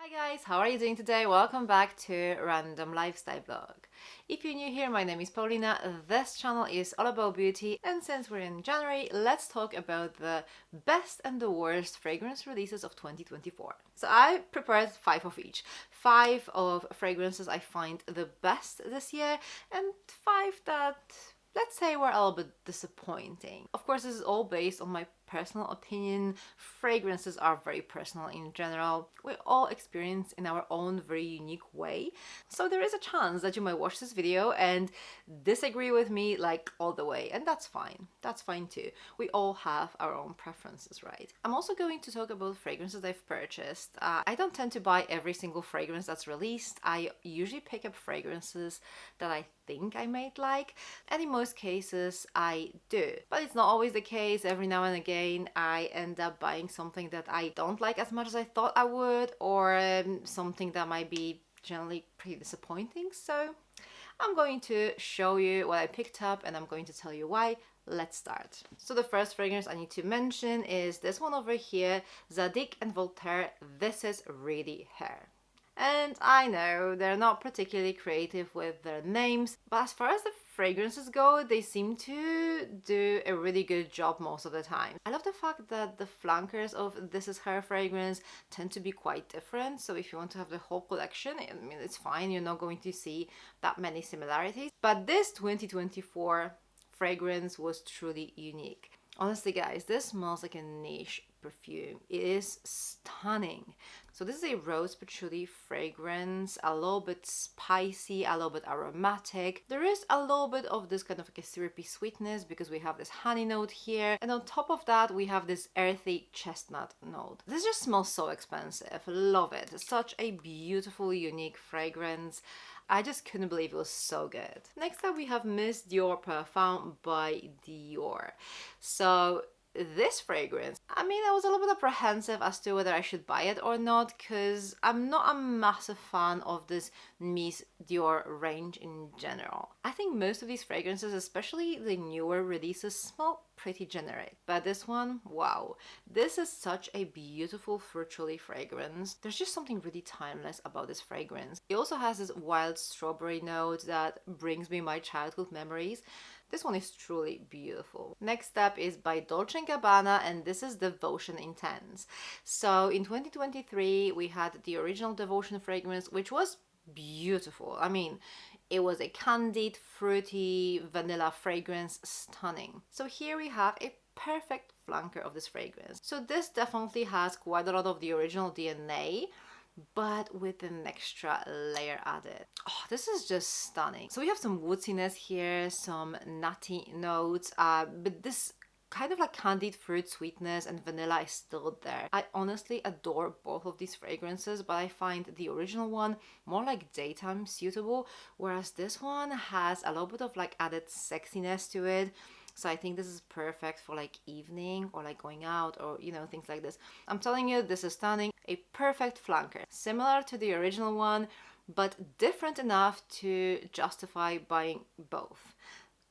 Hi guys, how are you doing today? Welcome back to Random Lifestyle Vlog. If you're new here, my name is Paulina. This channel is all about beauty, and since we're in January, let's talk about the best and the worst fragrance releases of 2024. So I prepared 5 of each. 5 of fragrances I find the best this year, and 5 that, let's say, were a little bit disappointing. Of course, this is all based on my personal opinion. Fragrances are very personal in general. We all experience in our own very unique way. So there is a chance that you might watch this video and disagree with me like all the way, and that's fine. That's fine too. We all have our own preferences, right? I'm also going to talk about fragrances I've purchased. I don't tend to buy every single fragrance that's released. I usually pick up fragrances that I think I might like, and in most cases I do. But it's not always the case. Every now and again I end up buying something that I don't like as much as I thought I would, or something that might be generally pretty disappointing. So I'm going to show you what I picked up and I'm going to tell you why. Let's start. So the first fragrance I need to mention is this one over here, Zadig and Voltaire. This is Really Hair. And I know they're not particularly creative with their names, but as far as the fragrances go, they seem to do a really good job most of the time. I love the fact that the flankers of This Is Her fragrance tend to be quite different. So if you want to have the whole collection, I mean, it's fine. You're not going to see that many similarities. But this 2024 fragrance was truly unique. Honestly, guys, this smells like a niche perfume. It is stunning. So this is a rose patchouli fragrance, a little bit spicy, a little bit aromatic. There is a little bit of this kind of like a syrupy sweetness because we have this honey note here, and on top of that we have this earthy chestnut note. This just smells so expensive. Love it. It's such a beautiful, unique fragrance. I just couldn't believe it was so good. Next up we have Miss Dior Parfum by Dior. So this fragrance, I mean, I was a little bit apprehensive as to whether I should buy it or not, because I'm not a massive fan of this Miss Dior range in general. I think most of these fragrances, especially the newer releases, smell pretty generic. But this one, wow. This is such a beautiful fruit fragrance. There's just something really timeless about this fragrance. It also has this wild strawberry note that brings me my childhood memories. This one is truly beautiful. Next up is by Dolce Gabbana, and this is Devotion Intense. So in 2023 we had the original Devotion fragrance, which was beautiful. I mean, it was a candied, fruity, vanilla fragrance, stunning. So here we have a perfect flanker of this fragrance. So this definitely has quite a lot of the original DNA, but with an extra layer added. Oh, this is just stunning. So we have some woodiness here, some nutty notes, but this kind of like candied fruit sweetness and vanilla is still there. I honestly adore both of these fragrances, but I find the original one more like daytime suitable, whereas this one has a little bit of like added sexiness to it. So I think this is perfect for like evening or like going out or, you know, things like this. I'm telling you, this is stunning. A perfect flanker. Similar to the original one, but different enough to justify buying both.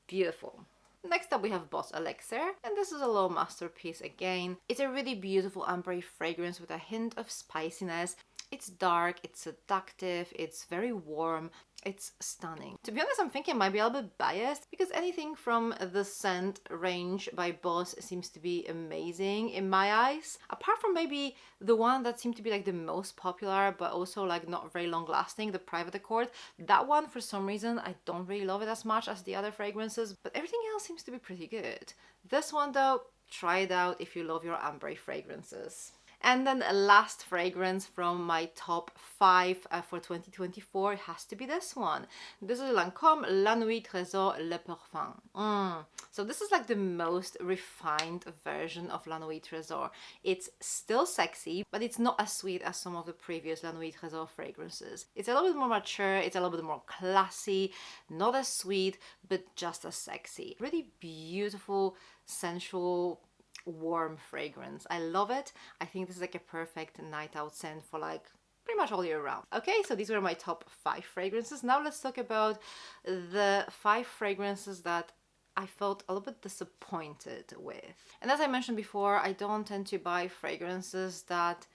Beautiful. Next up we have Boss Elixir, and this is a little masterpiece again. It's a really beautiful ambery fragrance with a hint of spiciness. It's dark, it's seductive, it's very warm, it's stunning. To be honest, I'm thinking I might be a little bit biased because anything from the scent range by Boss seems to be amazing in my eyes. Apart from maybe the one that seemed to be like the most popular but also like not very long lasting, the Private Accord. That one, for some reason, I don't really love it as much as the other fragrances, but everything else seems to be pretty good. This one though, try it out if you love your ambery fragrances. And then the last fragrance from my top 5 for 2024 has to be this one. This is Lancome La Nuit Trésor Le Parfum. So this is like the most refined version of La Nuit Trésor. It's still sexy, but it's not as sweet as some of the previous La Nuit Trésor fragrances. It's a little bit more mature, it's a little bit more classy, not as sweet, but just as sexy. Really beautiful, sensual, warm fragrance. I love it. I think this is like a perfect night out scent for like pretty much all year round. Okay, so these were my top 5 fragrances. Now let's talk about the 5 fragrances that I felt a little bit disappointed with. And as I mentioned before, I don't tend to buy fragrances that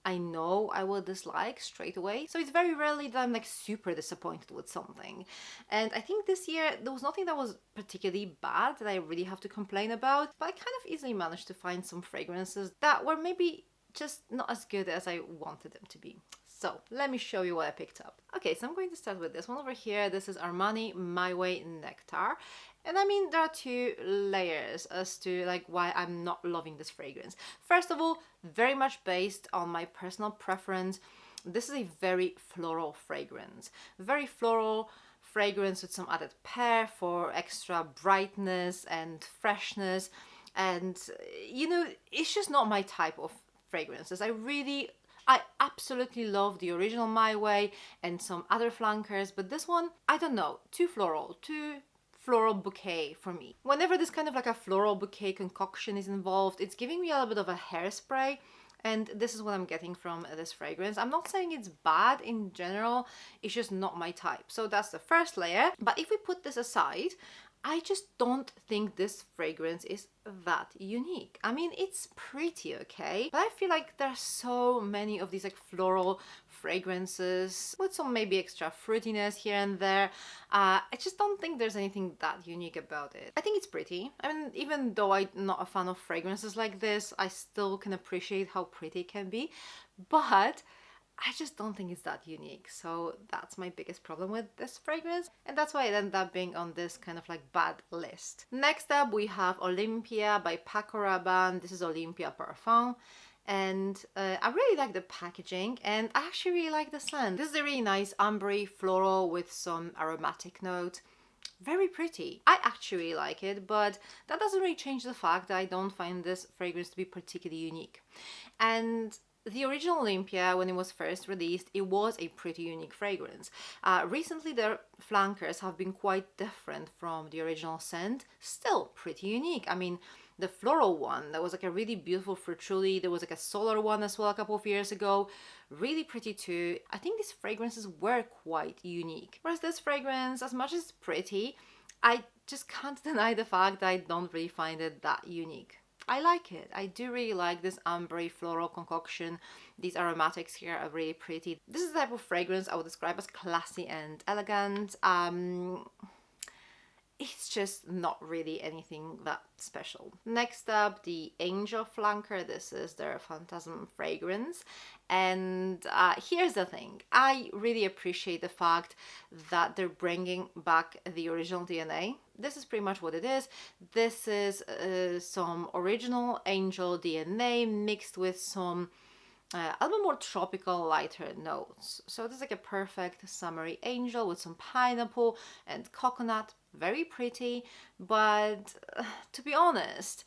I know I will dislike straight away. So it's very rarely that I'm like super disappointed with something. And I think this year there was nothing that was particularly bad that I really have to complain about, but I kind of easily managed to find some fragrances that were maybe just not as good as I wanted them to be. So let me show you what I picked up. Okay, so I'm going to start with this one over here. This is Armani MyWay Nectar. And I mean, there are two layers as to like why I'm not loving this fragrance. First of all, very much based on my personal preference. This is a very floral fragrance. Very floral fragrance with some added pear for extra brightness and freshness. And you know, it's just not my type of fragrances. I absolutely love the original MyWay and some other flankers, but this one, I don't know, too floral bouquet for me. Whenever this kind of like a floral bouquet concoction is involved, it's giving me a little bit of a hairspray, and this is what I'm getting from this fragrance. I'm not saying it's bad in general, it's just not my type. So that's the first layer. But if we put this aside, I just don't think this fragrance is that unique. I mean, it's pretty okay, but I feel like there are so many of these like floral fragrances with some maybe extra fruitiness here and there. I just don't think there's anything that unique about it. I think it's pretty. I mean, even though I'm not a fan of fragrances like this, I still can appreciate how pretty it can be, but I just don't think it's that unique. So that's my biggest problem with this fragrance, and that's why it ended up being on this kind of like bad list. Next up we have Olympia by Paco Rabanne. This is Olympia Parfum, and I really like the packaging, and I actually really like the scent. This is a really nice ambery floral with some aromatic note. Very pretty. I actually really like it, but that doesn't really change the fact that I don't find this fragrance to be particularly unique. And the original Olympia, when it was first released, it was a pretty unique fragrance. Recently, their flankers have been quite different from the original scent, still pretty unique. I mean, the floral one, that was like a really beautiful patchouli. There was like a solar one as well a couple of years ago. Really pretty too. I think these fragrances were quite unique. Whereas this fragrance, as much as it's pretty, I just can't deny the fact that I don't really find it that unique. I like it. I do really like this ambery floral concoction. These aromatics here are really pretty. This is the type of fragrance I would describe as classy and elegant. It's just not really anything that special. Next up, the Angel flanker. This is their Phantasm fragrance. And here's the thing. I really appreciate the fact that they're bringing back the original DNA. This is pretty much what it is. This is some original Angel DNA mixed with some a little bit more tropical, lighter notes. So this is like a perfect summery Angel with some pineapple and coconut. Very pretty, but to be honest,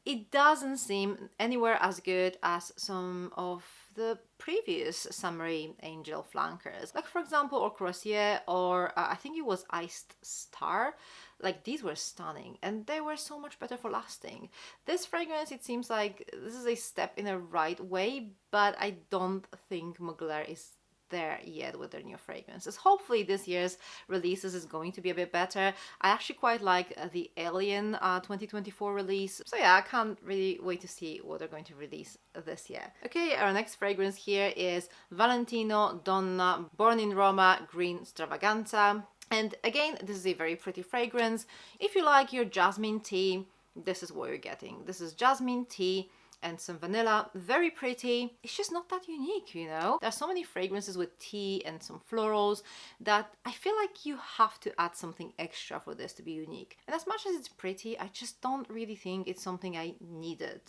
it doesn't seem anywhere as good as some of the previous summery Angel flankers. Like for example, Or Croisier, or I think it was Iced Star. Like these were stunning and they were so much better for lasting. This fragrance, it seems like this is a step in the right way, but I don't think Mugler is there yet with their new fragrances. Hopefully this year's releases is going to be a bit better. I actually quite like the Alien 2024 release. So yeah, I can't really wait to see what they're going to release this year. Okay, our next fragrance here is Valentino Don Born in Roma Green Stravaganza. And again, this is a very pretty fragrance. If you like your jasmine tea, this is what you're getting. This is jasmine tea and some vanilla. Very pretty. It's just not that unique, you know? There are so many fragrances with tea and some florals that I feel like you have to add something extra for this to be unique. And as much as it's pretty, I just don't really think it's something I needed,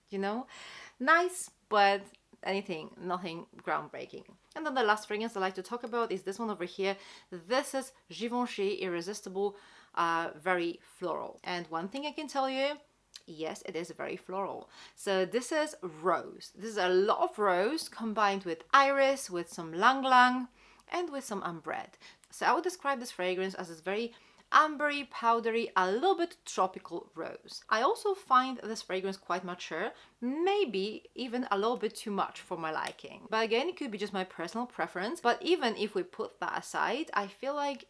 you know? Nice, but nothing groundbreaking. And then the last fragrance I like to talk about is this one over here. This is Givenchy Irresistible, very floral. And one thing I can tell you, yes, it is very floral. So this is rose. This is a lot of rose combined with iris, with some lang lang, and with some ambrette. So I would describe this fragrance as this very ambery, powdery, a little bit tropical rose. I also find this fragrance quite mature, maybe even a little bit too much for my liking. But again, it could be just my personal preference. But even if we put that aside, I feel like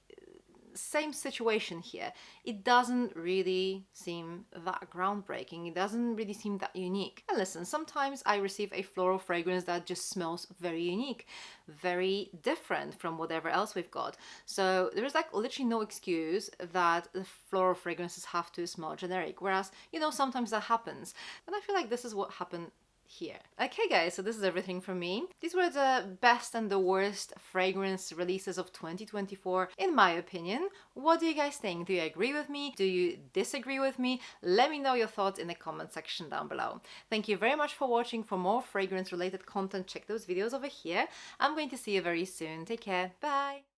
same situation here. It doesn't really seem that groundbreaking. It doesn't really seem that unique. And listen, sometimes I receive a floral fragrance that just smells very unique, very different from whatever else we've got. So there's like literally no excuse that the floral fragrances have to smell generic. Whereas, you know, sometimes that happens. And I feel like this is what happened here. Okay guys, so this is everything from me. These were the best and the worst fragrance releases of 2024 in my opinion. What do you guys think? Do you agree with me? Do you disagree with me? Let me know your thoughts in the comment section down below. Thank you very much for watching. For more fragrance related content, check those videos over here. I'm going to see you very soon. Take care. Bye.